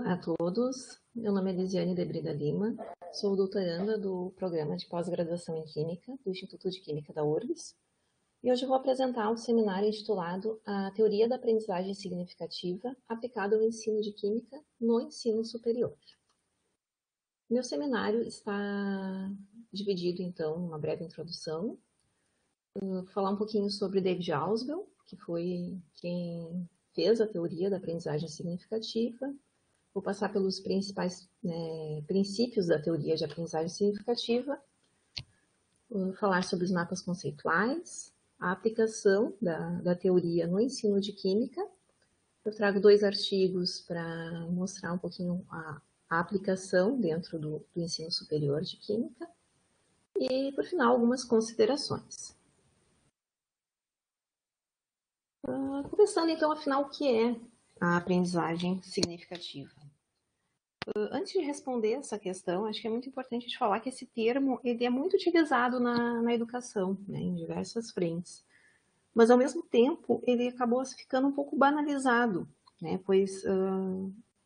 a todos, meu nome é Lisiane de Brida Lima, sou doutoranda do Programa de Pós-Graduação em Química do Instituto de Química da URGS e hoje eu vou apresentar um seminário intitulado A Teoria da Aprendizagem Significativa aplicada ao ensino de Química no ensino superior. Meu seminário está dividido, então, em uma breve introdução, vou falar um pouquinho sobre David Ausubel, que foi quem fez a teoria da aprendizagem significativa. Vou passar pelos principais princípios da teoria de aprendizagem significativa, vou falar sobre os mapas conceituais, a aplicação da teoria no ensino de química. Eu trago 2 artigos para mostrar um pouquinho a aplicação dentro do ensino superior de química e, por final, algumas considerações. Começando, então, afinal, o que é a aprendizagem significativa? Antes de responder essa questão, acho que é muito importante a gente falar que esse termo ele é muito utilizado na educação, né, em diversas frentes. Mas, ao mesmo tempo, ele acabou ficando um pouco banalizado, né, pois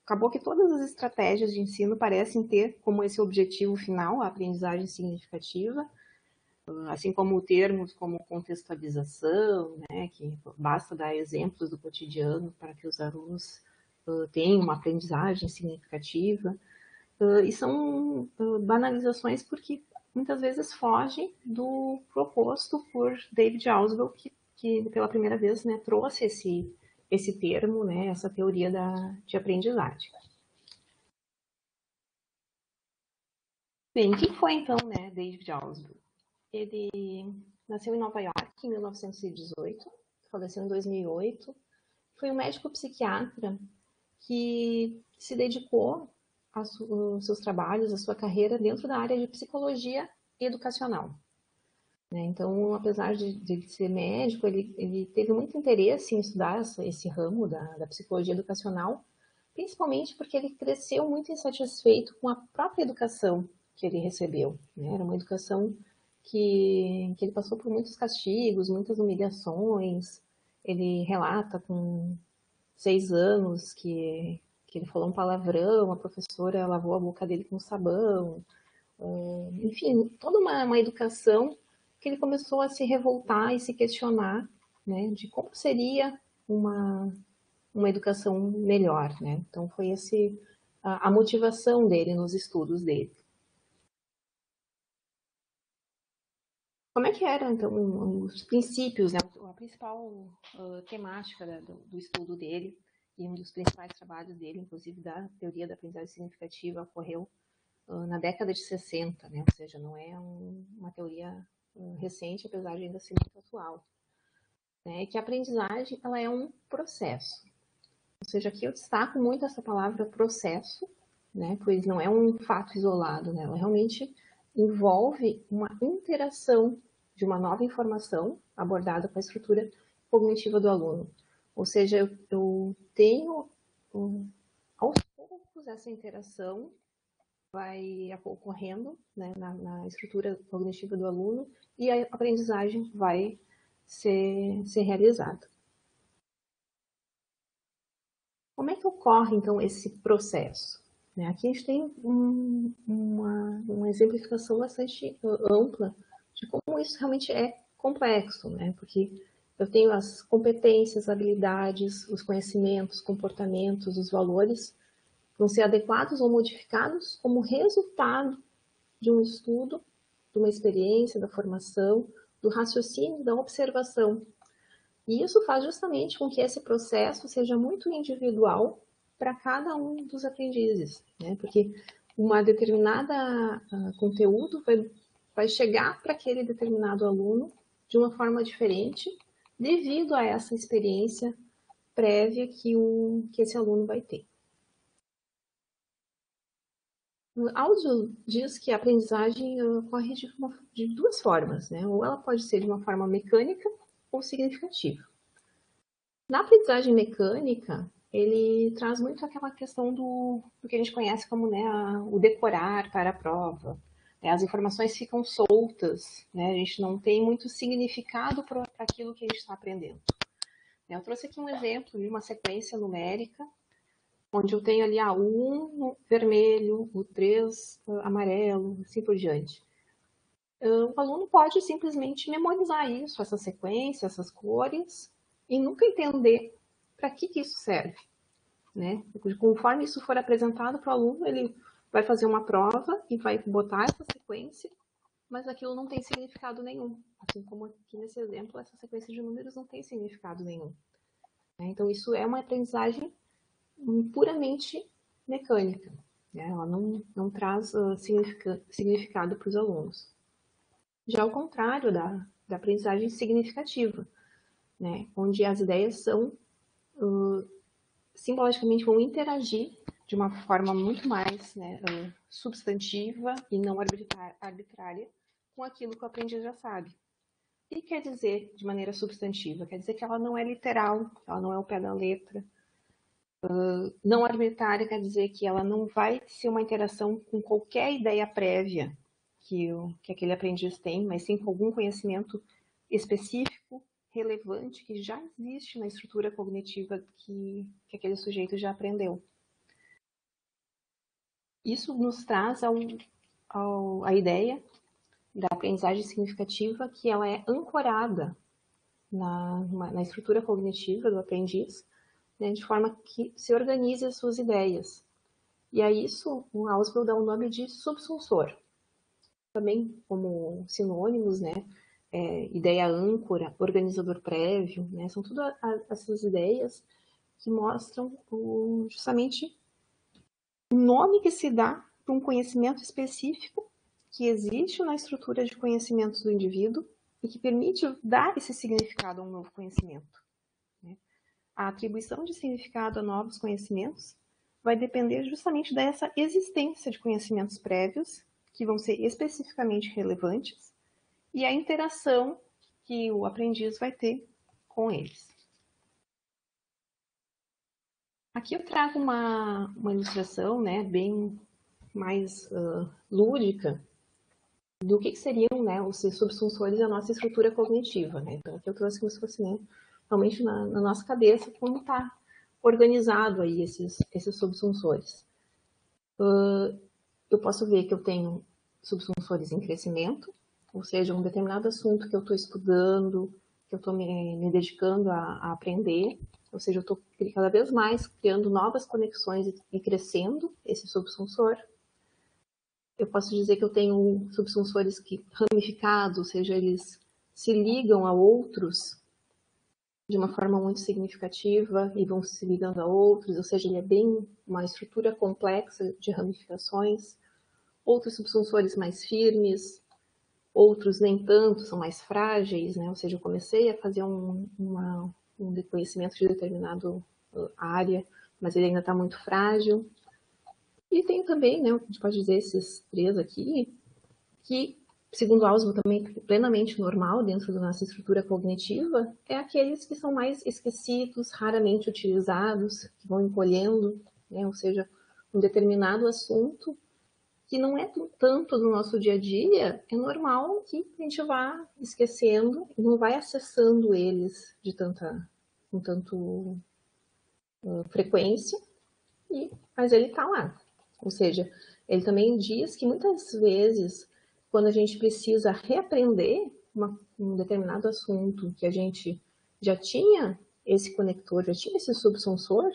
acabou que todas as estratégias de ensino parecem ter como esse objetivo final a aprendizagem significativa, assim como termos como contextualização, né, que basta dar exemplos do cotidiano para que os alunos tenham uma aprendizagem significativa. E são banalizações porque muitas vezes fogem do proposto por David Ausubel, que pela primeira vez, né, trouxe esse termo, né, essa teoria de aprendizagem. Bem, quem foi então, né, David Ausubel? Ele nasceu em Nova York em 1918, faleceu em 2008. Foi um médico psiquiatra que se dedicou aos seus trabalhos, a sua carreira dentro da área de psicologia educacional. Então, apesar de ser médico, ele teve muito interesse em estudar esse ramo da psicologia educacional, principalmente porque ele cresceu muito insatisfeito com a própria educação que ele recebeu. Era uma educação que ele passou por muitos castigos, muitas humilhações. Ele relata com 6 anos que ele falou um palavrão, a professora lavou a boca dele com sabão. Enfim, toda uma educação que ele começou a se revoltar e se questionar, né, de como seria uma educação melhor, né? Então foi a motivação dele nos estudos dele. Como é que eram, então, os princípios, né? A principal temática do estudo dele e um dos principais trabalhos dele, inclusive da teoria da aprendizagem significativa, ocorreu na década de 60, né? Ou seja, não é uma teoria recente, apesar de ainda ser muito atual. Né? Que a aprendizagem ela é um processo. Ou seja, aqui eu destaco muito essa palavra processo, né? Pois não é um fato isolado, né? Ela realmente envolve uma interação de uma nova informação abordada com a estrutura cognitiva do aluno. Ou seja, eu tenho, aos poucos, essa interação vai ocorrendo, né, na estrutura cognitiva do aluno e a aprendizagem vai ser realizada. Como é que ocorre, então, esse processo? Aqui a gente tem uma exemplificação bastante ampla de como isso realmente é complexo, né? Porque eu tenho as competências, habilidades, os conhecimentos, comportamentos, os valores vão ser adequados ou modificados como resultado de um estudo, de uma experiência, da formação, do raciocínio, da observação. E isso faz justamente com que esse processo seja muito individual para cada um dos aprendizes, né? Porque uma determinada conteúdo vai chegar para aquele determinado aluno de uma forma diferente devido a essa experiência prévia que esse aluno vai ter. Ausubel diz que a aprendizagem ocorre de 2 formas, né? Ou ela pode ser de uma forma mecânica ou significativa. Na aprendizagem mecânica, ele traz muito aquela questão do que a gente conhece como, né, o decorar para a prova. As informações ficam soltas, né? A gente não tem muito significado para aquilo que a gente está aprendendo. Eu trouxe aqui um exemplo de uma sequência numérica onde eu tenho ali o 1 vermelho, o 3 amarelo, assim por diante. O aluno pode simplesmente memorizar isso, essa sequência, essas cores, e nunca entender para que isso serve, né? Conforme isso for apresentado para o aluno, ele vai fazer uma prova e vai botar essa sequência, mas aquilo não tem significado nenhum. Assim como aqui nesse exemplo, essa sequência de números não tem significado nenhum. Então, isso é uma aprendizagem puramente mecânica, né? Ela não traz significado para os alunos. Já ao contrário da aprendizagem significativa, né? Onde as ideias são, simbolicamente, vão interagir de uma forma muito mais, né, substantiva e não arbitrária com aquilo que o aprendiz já sabe. O que quer dizer de maneira substantiva? Quer dizer que ela não é literal, ela não é o pé da letra. Não arbitrária quer dizer que ela não vai ser uma interação com qualquer ideia prévia que aquele aprendiz tem, mas sim com algum conhecimento específico, relevante, que já existe na estrutura cognitiva que aquele sujeito já aprendeu. Isso nos traz a ideia da aprendizagem significativa, que ela é ancorada na estrutura cognitiva do aprendiz, né, de forma que se organize as suas ideias. E a isso o Ausubel dá o nome de subsunsor. Também como sinônimos, né? Ideia âncora, organizador prévio, né? São todas essas ideias que mostram justamente o nome que se dá para um conhecimento específico que existe na estrutura de conhecimentos do indivíduo e que permite dar esse significado a um novo conhecimento. Né? A atribuição de significado a novos conhecimentos vai depender justamente dessa existência de conhecimentos prévios, que vão ser especificamente relevantes, e a interação que o aprendiz vai ter com eles. Aqui eu trago uma ilustração, né, bem mais lúdica do que seriam, né, os subsunsores da nossa estrutura cognitiva. Né? Então, aqui eu trouxe como se fosse, né, realmente na nossa cabeça como está organizado aí esses subsunsores. Eu posso ver que eu tenho subsunsores em crescimento, ou seja, um determinado assunto que eu estou estudando, que eu estou me dedicando a aprender, ou seja, eu estou cada vez mais criando novas conexões e crescendo esse subsunsor. Eu posso dizer que eu tenho subsunsores ramificados, ou seja, eles se ligam a outros de uma forma muito significativa e vão se ligando a outros, ou seja, ele é bem uma estrutura complexa de ramificações. Outros subsunsores mais firmes, outros nem tanto, são mais frágeis, né? Ou seja, eu comecei a fazer um conhecimento de determinada área, mas ele ainda está muito frágil. E tem também, né, a gente pode dizer esses três aqui, que, segundo Ausubel, também plenamente normal dentro da nossa estrutura cognitiva, é aqueles que são mais esquecidos, raramente utilizados, que vão encolhendo, né? Ou seja, um determinado assunto que não é tanto do nosso dia a dia, é normal que a gente vá esquecendo e não vai acessando eles com tanto frequência, mas ele está lá. Ou seja, ele também diz que muitas vezes, quando a gente precisa reaprender um determinado assunto que a gente já tinha esse conector, já tinha esse subsensor,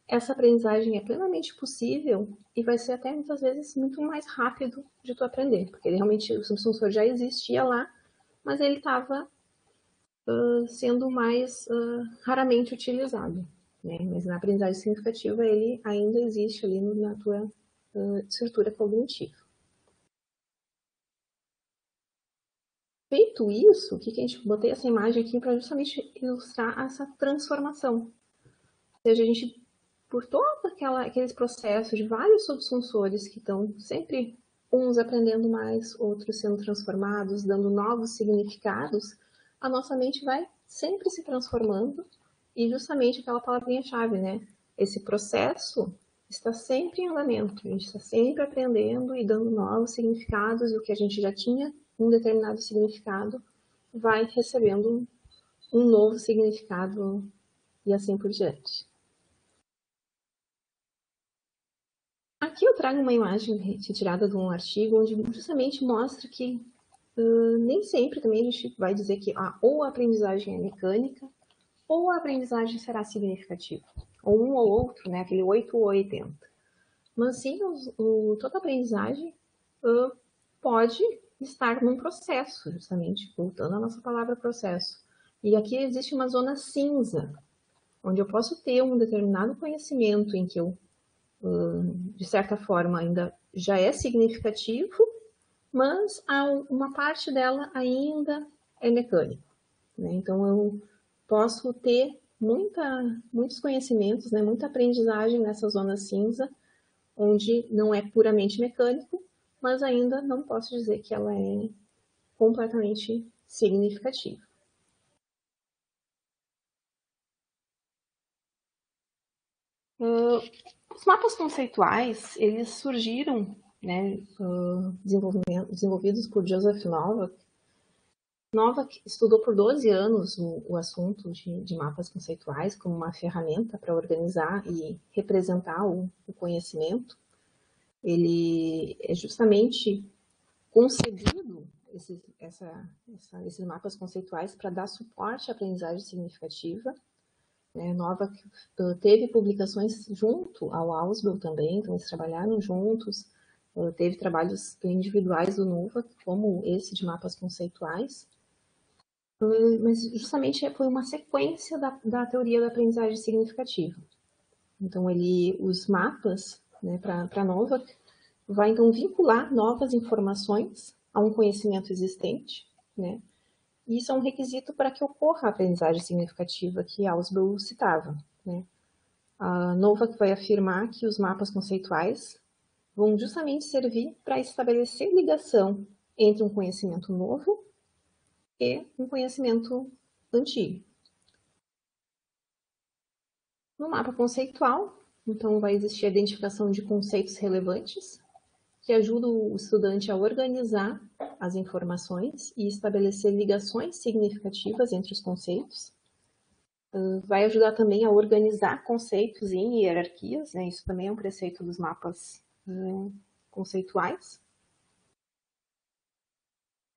essa aprendizagem é plenamente possível e vai ser até muitas vezes muito mais rápido de tu aprender, porque ele realmente, o subsensor já existia lá, mas ele estava sendo mais raramente utilizado. Né? Mas na aprendizagem significativa ele ainda existe ali na tua estrutura cognitiva. Feito isso, o que a gente botei essa imagem aqui para justamente ilustrar essa transformação. Ou seja, a gente por todo aqueles processos de vários subsensores que estão sempre uns aprendendo mais, outros sendo transformados, dando novos significados, a nossa mente vai sempre se transformando e justamente aquela palavrinha-chave, né? Esse processo está sempre em andamento, a gente está sempre aprendendo e dando novos significados e o que a gente já tinha um determinado significado vai recebendo um novo significado e assim por diante. Aqui eu trago uma imagem retirada de um artigo onde justamente mostra que nem sempre também a gente vai dizer que ou a aprendizagem é mecânica ou a aprendizagem será significativa. Ou um ou outro, né? Aquele 8 ou 80. Mas sim, toda aprendizagem pode estar num processo, justamente, voltando à nossa palavra processo. E aqui existe uma zona cinza, onde eu posso ter um determinado conhecimento em que eu, de certa forma, ainda já é significativo, mas uma parte dela ainda é mecânico. Né? Então, eu posso ter muitos conhecimentos, né? Muita aprendizagem nessa zona cinza, onde não é puramente mecânico, mas ainda não posso dizer que ela é completamente significativa. Os mapas conceituais, eles surgiram, né, desenvolvidos por Joseph Novak. Novak estudou por 12 anos o assunto de mapas conceituais como uma ferramenta para organizar e representar o conhecimento. Ele é justamente concebido esses mapas conceituais para dar suporte à aprendizagem significativa. Novak teve publicações junto ao Ausubel também, então eles trabalharam juntos. Teve trabalhos individuais do Novak, como esse de mapas conceituais. Mas justamente foi uma sequência da teoria da aprendizagem significativa. Então, os mapas, né, para Novak, vai então vincular novas informações a um conhecimento existente, né? E isso é um requisito para que ocorra a aprendizagem significativa que Ausubel citava, né? A Novak vai afirmar que os mapas conceituais vão justamente servir para estabelecer ligação entre um conhecimento novo e um conhecimento antigo. No mapa conceitual, então, vai existir a identificação de conceitos relevantes, que ajudam o estudante a organizar as informações e estabelecer ligações significativas entre os conceitos. Vai ajudar também a organizar conceitos em hierarquias, né? Isso também é um preceito dos mapas conceituais.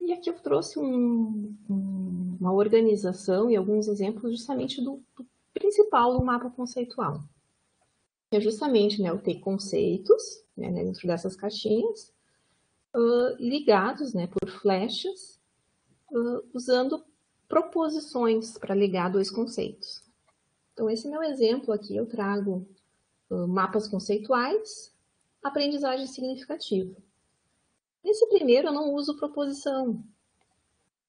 E aqui eu trouxe uma organização e alguns exemplos justamente do principal do mapa conceitual. É justamente, né, eu ter conceitos, né, dentro dessas caixinhas, ligados, né, por flechas, usando proposições para ligar dois conceitos. Então, esse meu exemplo aqui, eu trago mapas conceituais, aprendizagem significativa. Nesse primeiro, eu não uso proposição.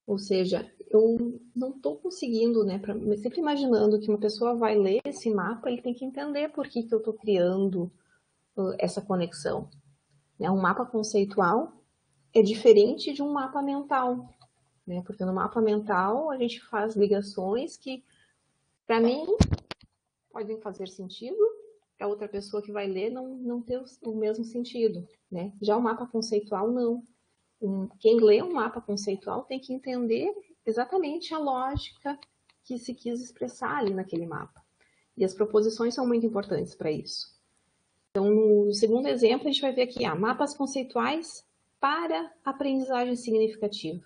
Ou seja, eu não estou conseguindo, né, sempre imaginando que uma pessoa vai ler esse mapa, ele tem que entender por que eu estou criando essa conexão. Um mapa conceitual é diferente de um mapa mental, né? Porque no mapa mental a gente faz ligações que, para mim, podem fazer sentido, para outra pessoa que vai ler não ter o mesmo sentido, né? Já o mapa conceitual, não. Quem lê um mapa conceitual tem que entender exatamente a lógica que se quis expressar ali naquele mapa. E as proposições são muito importantes para isso. Então, no segundo exemplo, a gente vai ver aqui, mapas conceituais para aprendizagem significativa.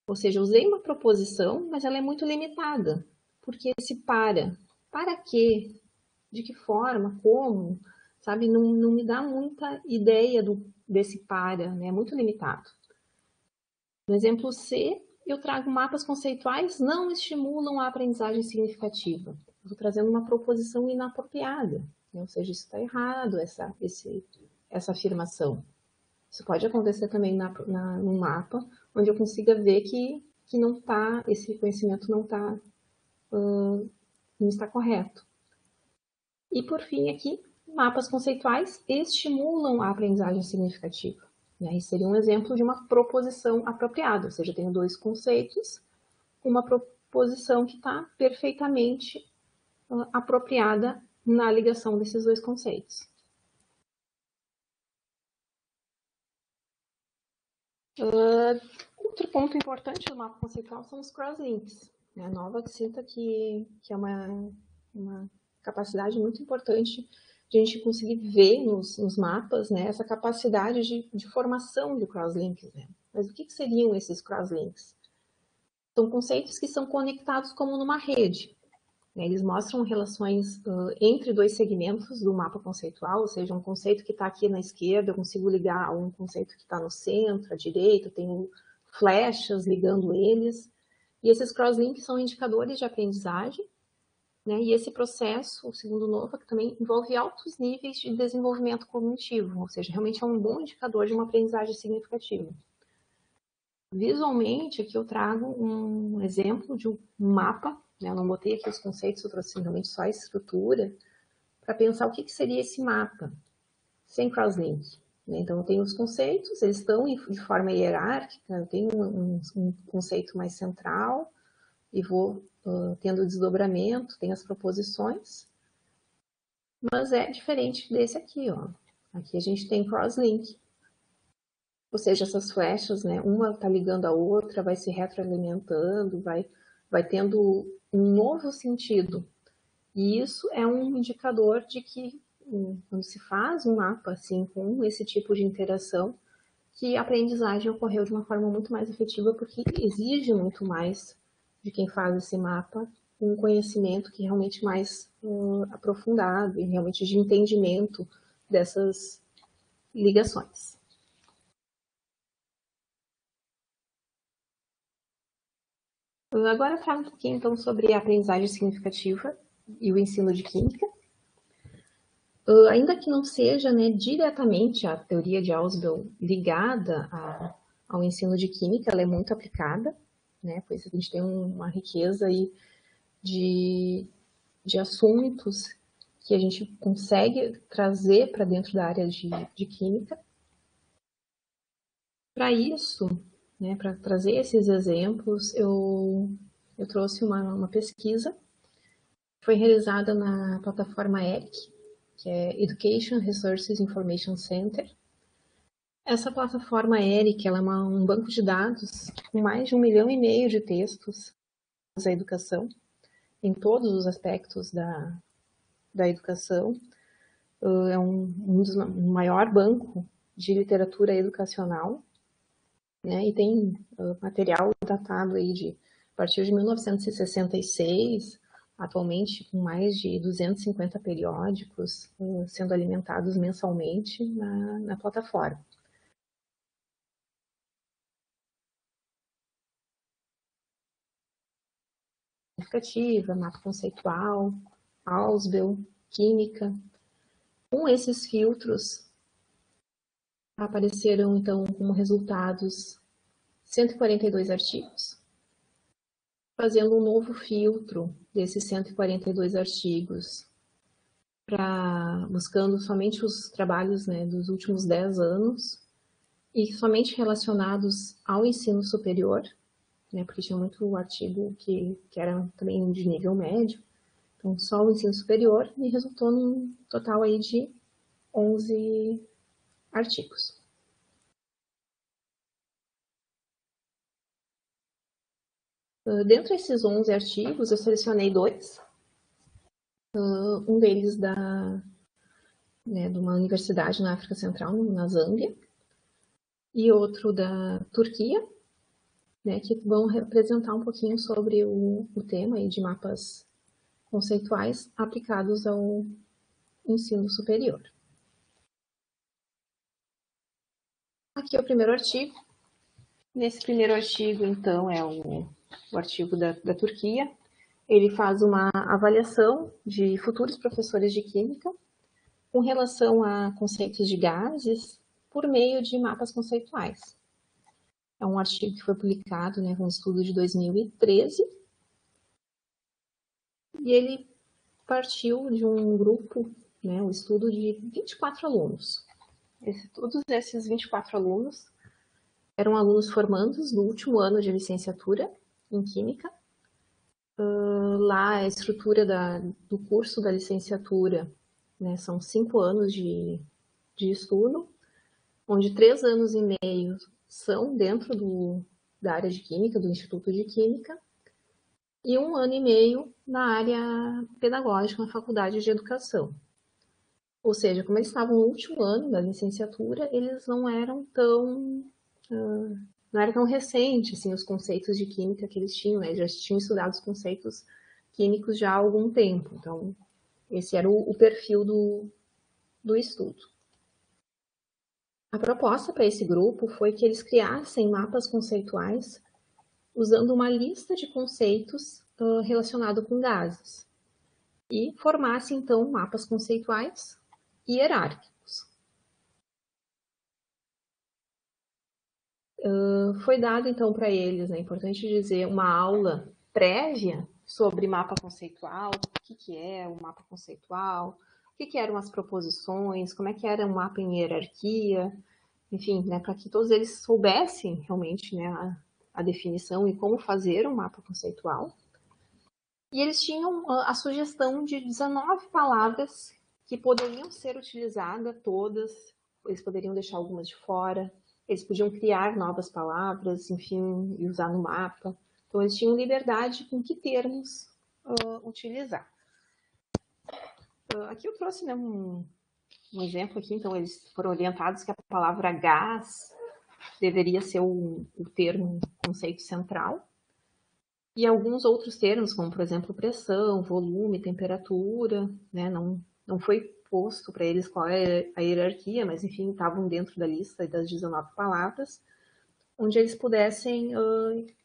Ou seja, usei uma proposição, mas ela é muito limitada. Porque esse para quê? De que forma? Como? Sabe, não me dá muita ideia desse para, né? É muito limitado. No exemplo C, eu trago mapas conceituais não estimulam a aprendizagem significativa. Estou trazendo uma proposição inapropriada, né? Ou seja, isso está errado, essa afirmação. Isso pode acontecer também no mapa, onde eu consiga ver que não tá, esse conhecimento não está correto. E por fim aqui, mapas conceituais estimulam a aprendizagem significativa. Né? Isso seria um exemplo de uma proposição apropriada, ou seja, eu tenho dois conceitos, uma proposição que está perfeitamente apropriada na ligação desses dois conceitos. Outro ponto importante do mapa conceitual são os crosslinks. A Novak cita que é uma capacidade muito importante de a gente conseguir ver nos mapas, né, essa capacidade de formação de crosslinks. Né? Mas o que seriam esses crosslinks? São conceitos que são conectados como numa rede. Né? Eles mostram relações entre dois segmentos do mapa conceitual, ou seja, um conceito que está aqui na esquerda, eu consigo ligar a um conceito que está no centro, à direita, eu tenho flechas ligando eles. E esses crosslinks são indicadores de aprendizagem, né? E esse processo, o segundo NOVA, que também envolve altos níveis de desenvolvimento cognitivo, ou seja, realmente é um bom indicador de uma aprendizagem significativa. Visualmente, aqui eu trago um exemplo de um mapa, né? Eu não botei aqui os conceitos, eu trouxe realmente só a estrutura, para pensar o que seria esse mapa, sem crosslink. Né? Então, eu tenho os conceitos, eles estão de forma hierárquica, eu tenho um conceito mais central, e vou tendo desdobramento, tem as proposições, mas é diferente desse aqui, ó. Aqui a gente tem crosslink, ou seja, essas flechas, né, uma está ligando a outra, vai se retroalimentando, vai tendo um novo sentido. E isso é um indicador de que, quando se faz um mapa assim, com esse tipo de interação, que a aprendizagem ocorreu de uma forma muito mais efetiva, porque exige muito mais de quem faz esse mapa um conhecimento que realmente mais aprofundado e realmente de entendimento dessas ligações. Agora eu falo um pouquinho então sobre a aprendizagem significativa e o ensino de química. Ainda que não seja, né, diretamente a teoria de Ausubel ligada ao ensino de química, ela é muito aplicada, né, pois a gente tem uma riqueza aí de assuntos que a gente consegue trazer para dentro da área de química. Para isso, né, para trazer esses exemplos, eu trouxe uma pesquisa que foi realizada na plataforma ERIC, que é Education Resources Information Center. Essa plataforma ERIC ela é um banco de dados com mais de 1,5 milhão de textos da educação, em todos os aspectos da educação. É um maior banco de literatura educacional, né? E tem material datado aí a partir de 1966, atualmente com mais de 250 periódicos sendo alimentados mensalmente na plataforma. Significativa, mapa conceitual, Ausubel, química. Com esses filtros, apareceram, então, como resultados 142 artigos, fazendo um novo filtro desses 142 artigos, buscando somente os trabalhos, né, dos últimos 10 anos e somente relacionados ao ensino superior, né, porque tinha muito artigo que era também de nível médio, então só o ensino superior, e resultou num total aí de 11 artigos. Dentre esses 11 artigos, eu selecionei 2. Um deles de uma universidade na África Central, na Zâmbia, e outro da Turquia, né, que vão representar um pouquinho sobre o tema aí de mapas conceituais aplicados ao ensino superior. Aqui é o primeiro artigo. Nesse primeiro artigo, então, é o artigo da Turquia. Ele faz uma avaliação de futuros professores de química com relação a conceitos de gases por meio de mapas conceituais. É um artigo que foi publicado, né, com um estudo de 2013, e ele partiu de um grupo, né, um estudo de 24 alunos. Todos esses 24 alunos eram alunos formandos do último ano de licenciatura em Química. Lá a estrutura do curso da licenciatura, né, são 5 anos de estudo, onde 3 anos e meio são dentro da área de Química, do Instituto de Química, e 1 ano e meio na área pedagógica, na Faculdade de Educação. Ou seja, como eles estavam no último ano da licenciatura, eles não eram tão não era tão recente assim, os conceitos de química que eles tinham, né? Já tinham estudado os conceitos químicos já há algum tempo. Então, esse era o perfil do estudo. A proposta para esse grupo foi que eles criassem mapas conceituais usando uma lista de conceitos relacionados com gases e formassem, então, mapas conceituais hierárquicos. Foi dado, então, para eles, é importante dizer, uma aula prévia sobre mapa conceitual, o que é o mapa conceitual, o que eram as proposições, como é que era um mapa em hierarquia, enfim, né, para que todos eles soubessem realmente, né, a definição e como fazer um mapa conceitual. E eles tinham a sugestão de 19 palavras que poderiam ser utilizadas todas, eles poderiam deixar algumas de fora, eles podiam criar novas palavras, enfim, e usar no mapa. Então, eles tinham liberdade com que termos utilizar. Aqui eu trouxe, né, um exemplo aqui. Então, eles foram orientados que a palavra gás deveria ser o termo, o conceito central. E alguns outros termos, como, por exemplo, pressão, volume, temperatura, né, não foi posto para eles qual é a hierarquia, mas, enfim, estavam dentro da lista das 19 palavras, onde eles pudessem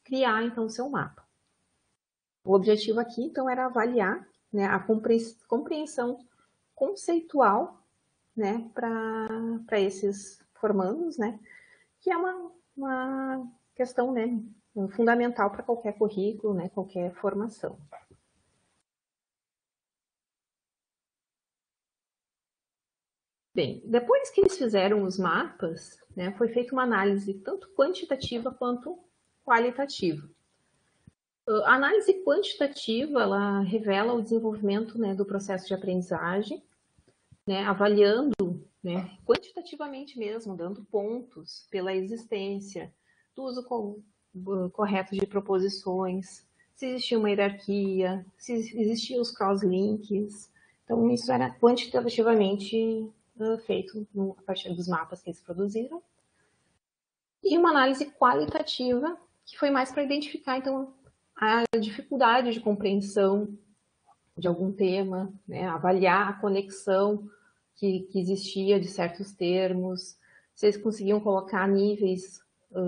criar, então, o seu mapa. O objetivo aqui, então, era avaliar, né, a compreensão conceitual, né, para esses formandos, né, que é uma questão, né, fundamental para qualquer currículo, né, qualquer formação. Bem, depois que eles fizeram os mapas, né, foi feita uma análise tanto quantitativa quanto qualitativa. A análise quantitativa, ela revela o desenvolvimento, né, do processo de aprendizagem, né, avaliando, né, quantitativamente mesmo, dando pontos pela existência do uso correto de proposições, se existia uma hierarquia, se existiam os crosslinks. Então, isso era quantitativamente feito a partir dos mapas que eles produziram. E uma análise qualitativa, que foi mais para identificar, então, a dificuldade de compreensão de algum tema, né? Avaliar a conexão que existia de certos termos, se eles conseguiam colocar níveis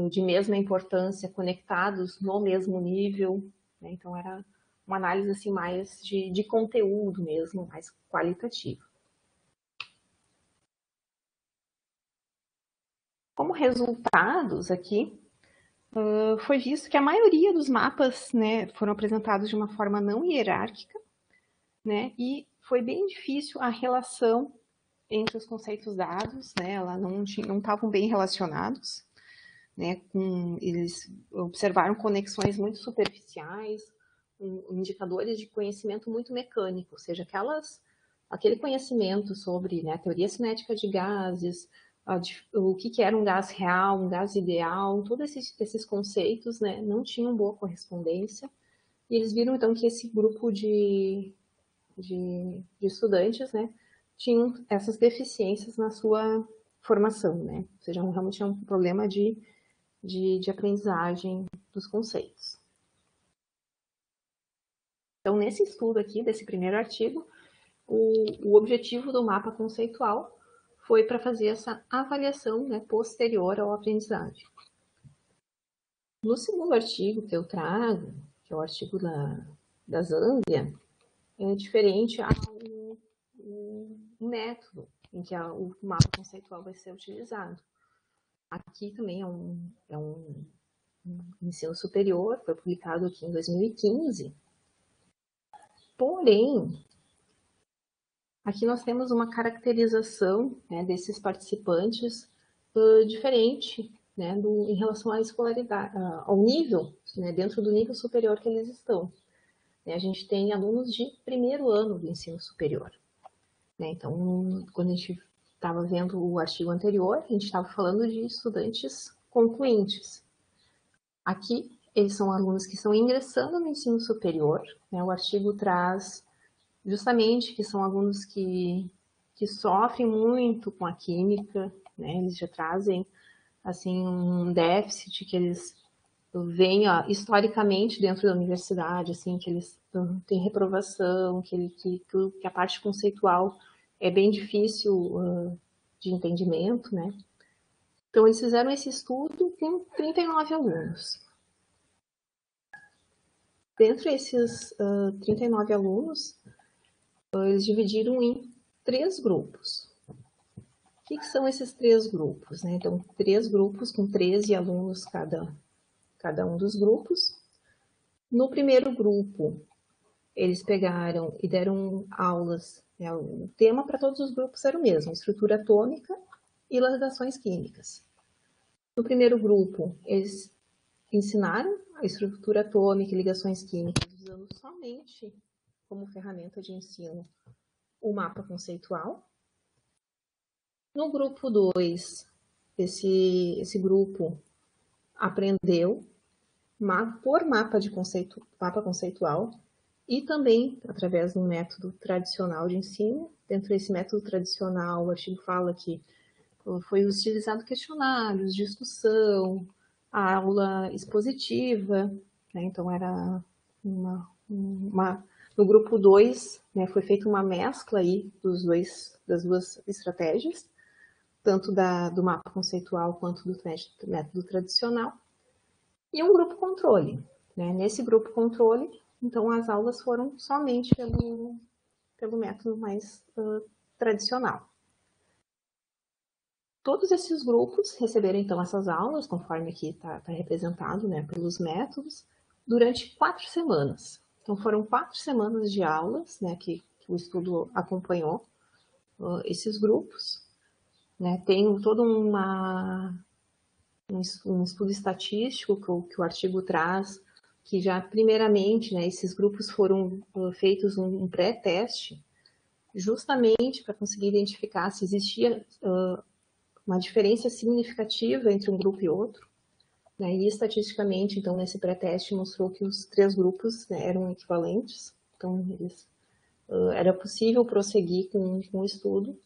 de mesma importância conectados no mesmo nível, né? Então era uma análise assim mais de conteúdo mesmo, mais qualitativa. Como resultados aqui, foi visto que a maioria dos mapas, né, foram apresentados de uma forma não hierárquica, né, e foi bem difícil a relação entre os conceitos dados, né, ela não estavam bem relacionados, né, eles observaram conexões muito superficiais, indicadores de conhecimento muito mecânico, ou seja, aquele conhecimento sobre, né, a teoria cinética de gases, o que era um gás real, um gás ideal, todos esses conceitos, né, não tinham boa correspondência, e eles viram então que esse grupo de estudantes, né, tinham essas deficiências na sua formação, né? Ou seja, realmente é um problema de aprendizagem dos conceitos. Então, nesse estudo aqui, desse primeiro artigo, o objetivo do mapa conceitual foi para fazer essa avaliação, né, posterior ao aprendizagem. No segundo artigo que eu trago, que é o artigo da Zâmbia, é diferente o método em que o mapa conceitual vai ser utilizado. Aqui também é um ensino superior, foi publicado aqui em 2015. Porém, aqui nós temos uma caracterização, né, desses participantes diferente, né, em relação à escolaridade, ao nível, né, dentro do nível superior que eles estão. A gente tem alunos de primeiro ano do ensino superior. Né? Então, quando a gente estava vendo o artigo anterior, a gente estava falando de estudantes concluintes. Aqui, eles são alunos que estão ingressando no ensino superior. Né? O artigo traz justamente que são alunos que que sofrem muito com a química, né? Eles já trazem assim um déficit que eles veem historicamente dentro da universidade, assim, que eles têm reprovação, que a parte conceitual é bem difícil de entendimento, né? Então, eles fizeram esse estudo com 39 alunos. Dentre esses 39 alunos, eles dividiram em 3 grupos. O que são esses 3 grupos? Né? Então, 3 grupos com 13 alunos cada um dos grupos. No primeiro grupo, eles pegaram e deram aulas, né? O tema para todos os grupos era o mesmo, estrutura atômica e ligações químicas. No primeiro grupo, eles ensinaram a estrutura atômica e ligações químicas usando somente como ferramenta de ensino o mapa conceitual. No grupo 2, esse grupo aprendeu por mapa conceitual e também através do método tradicional de ensino. Dentro desse método tradicional, o artigo fala que foi utilizado questionários, discussão, a aula expositiva, né? Então era no grupo 2, né, foi feita uma mescla aí das duas estratégias, tanto do mapa conceitual quanto do método tradicional, e um grupo controle. Né? Nesse grupo controle, então as aulas foram somente pelo método mais tradicional. Todos esses grupos receberam, então, essas aulas, conforme aqui está representado, né, pelos métodos, durante 4 semanas. Então, foram 4 semanas de aulas, né, que o estudo acompanhou esses grupos. Né, tem todo um estudo estatístico que o artigo traz, que já, primeiramente, né, esses grupos foram feitos um pré-teste, justamente para conseguir identificar se existia uma diferença significativa entre um grupo e outro, né? E estatisticamente, então, nesse pré-teste mostrou que os 3 grupos, né, eram equivalentes, então era possível prosseguir com o estudo.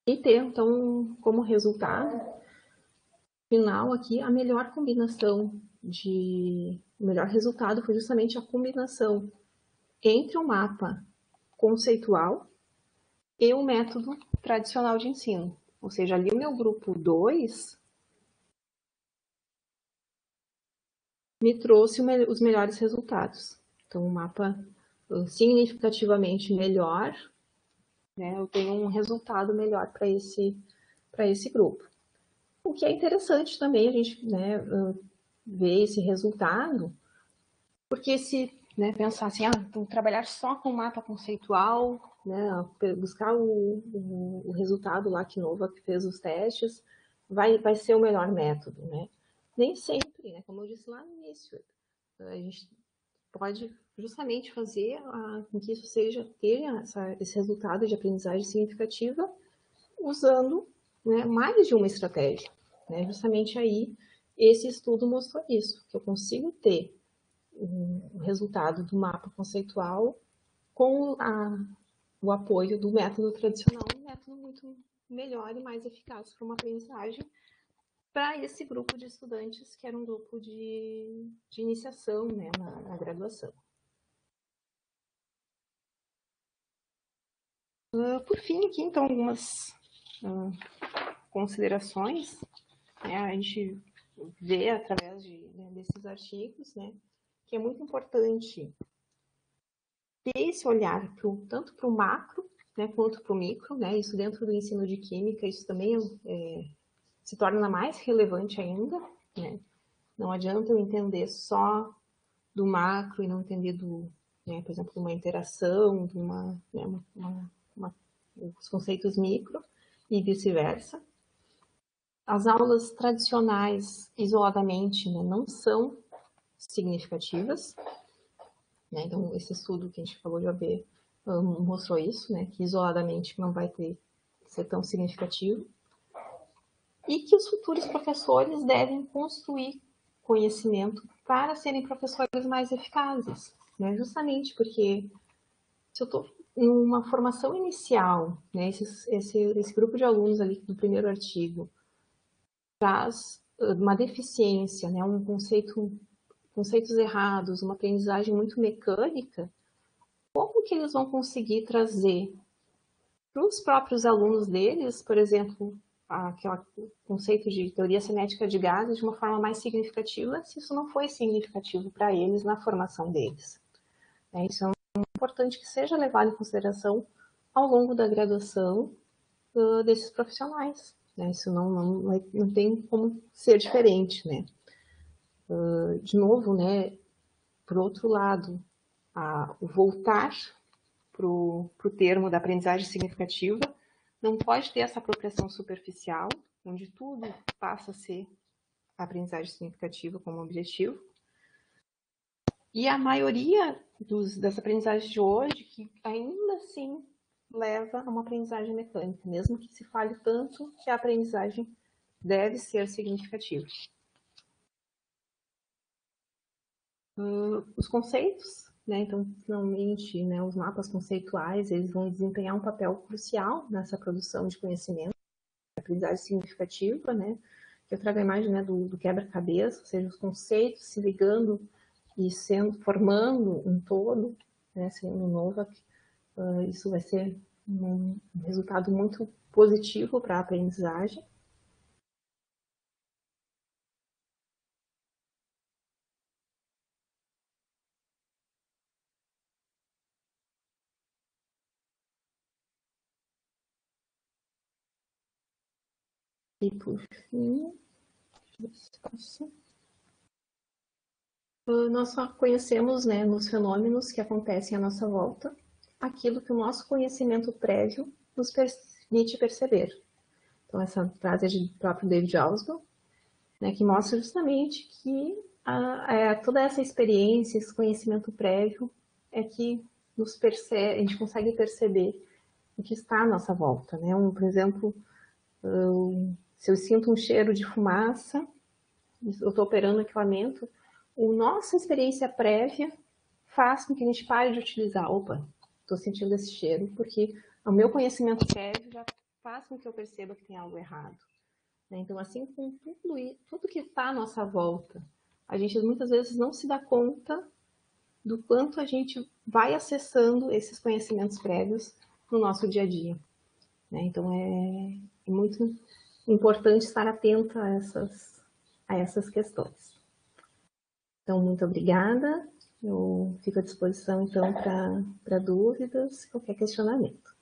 E ter, então, como resultado final aqui, a melhor combinação o melhor resultado foi justamente a combinação entre o mapa conceitual e o método tradicional de ensino. Ou seja, ali o meu grupo 2 me trouxe os melhores resultados. Então, o mapa significativamente melhor, né, eu tenho um resultado melhor para esse grupo. O que é interessante também a gente, né, ver esse resultado, porque se, né, pensar assim, então, trabalhar só com mapa conceitual, né, buscar o resultado lá que Nova que fez os testes, vai ser o melhor método, né? Nem sempre, né? Como eu disse lá no início, a gente pode justamente fazer com que isso ter esse resultado de aprendizagem significativa usando, né, mais de uma estratégia. Né? Justamente aí, esse estudo mostrou isso, que eu consigo ter o resultado do mapa conceitual com o apoio do método tradicional, um método muito melhor e mais eficaz para uma aprendizagem para esse grupo de estudantes, que era um grupo de iniciação, né, na graduação. Por fim, aqui, então, algumas considerações. Né, a gente vê através desses artigos, né, que é muito importante ter esse olhar tanto para o macro, né, quanto para o micro, né, isso dentro do ensino de química, isso também se torna mais relevante ainda, né? Não adianta eu entender só do macro e não entender né, por exemplo, de uma interação, de os conceitos micro e vice-versa. As aulas tradicionais, isoladamente, né, não são significativas. Né? Então, esse estudo que a gente falou de OAB mostrou isso, né, que isoladamente não vai ser tão significativo. E que os futuros professores devem construir conhecimento para serem professores mais eficazes. né? Justamente porque se eu estou em uma formação inicial, né, esse grupo de alunos ali do primeiro artigo traz uma deficiência, né, conceitos errados, uma aprendizagem muito mecânica, como que eles vão conseguir trazer para os próprios alunos deles, por exemplo, aquele conceito de teoria cinética de gases de uma forma mais significativa, se isso não foi significativo para eles na formação deles. Isso é importante que seja levado em consideração ao longo da graduação desses profissionais. Isso não tem como ser diferente. De novo, por outro lado, o voltar para o termo da aprendizagem significativa não pode ter essa apropriação superficial, onde tudo passa a ser aprendizagem significativa como objetivo. E a maioria das aprendizagens de hoje, que ainda assim leva a uma aprendizagem mecânica, mesmo que se fale tanto que a aprendizagem deve ser significativa. Os conceitos, então, finalmente, os mapas conceituais, eles vão desempenhar um papel crucial nessa produção de conhecimento, aprendizagem significativa, que eu trago a imagem do quebra-cabeça, ou seja, os conceitos se ligando e formando um todo, sendo novo, isso vai ser um resultado muito positivo para a aprendizagem. E por fim, nós só conhecemos, nos fenômenos que acontecem à nossa volta, aquilo que o nosso conhecimento prévio nos permite perceber. Então, essa frase é do próprio David Osborne, que mostra justamente que toda essa experiência, esse conhecimento prévio é que a gente consegue perceber o que está à nossa volta. Por exemplo, se eu sinto um cheiro de fumaça, eu estou operando equipamento, a nossa experiência prévia faz com que a gente pare de utilizar. Opa, estou sentindo esse cheiro, porque o meu conhecimento prévio já faz com que eu perceba que tem algo errado. Então, assim com tudo que está à nossa volta, a gente muitas vezes não se dá conta do quanto a gente vai acessando esses conhecimentos prévios no nosso dia a dia. Então, é muito importante estar atento a essas questões. Então, muito obrigada. Eu fico à disposição, então, para dúvidas, qualquer questionamento.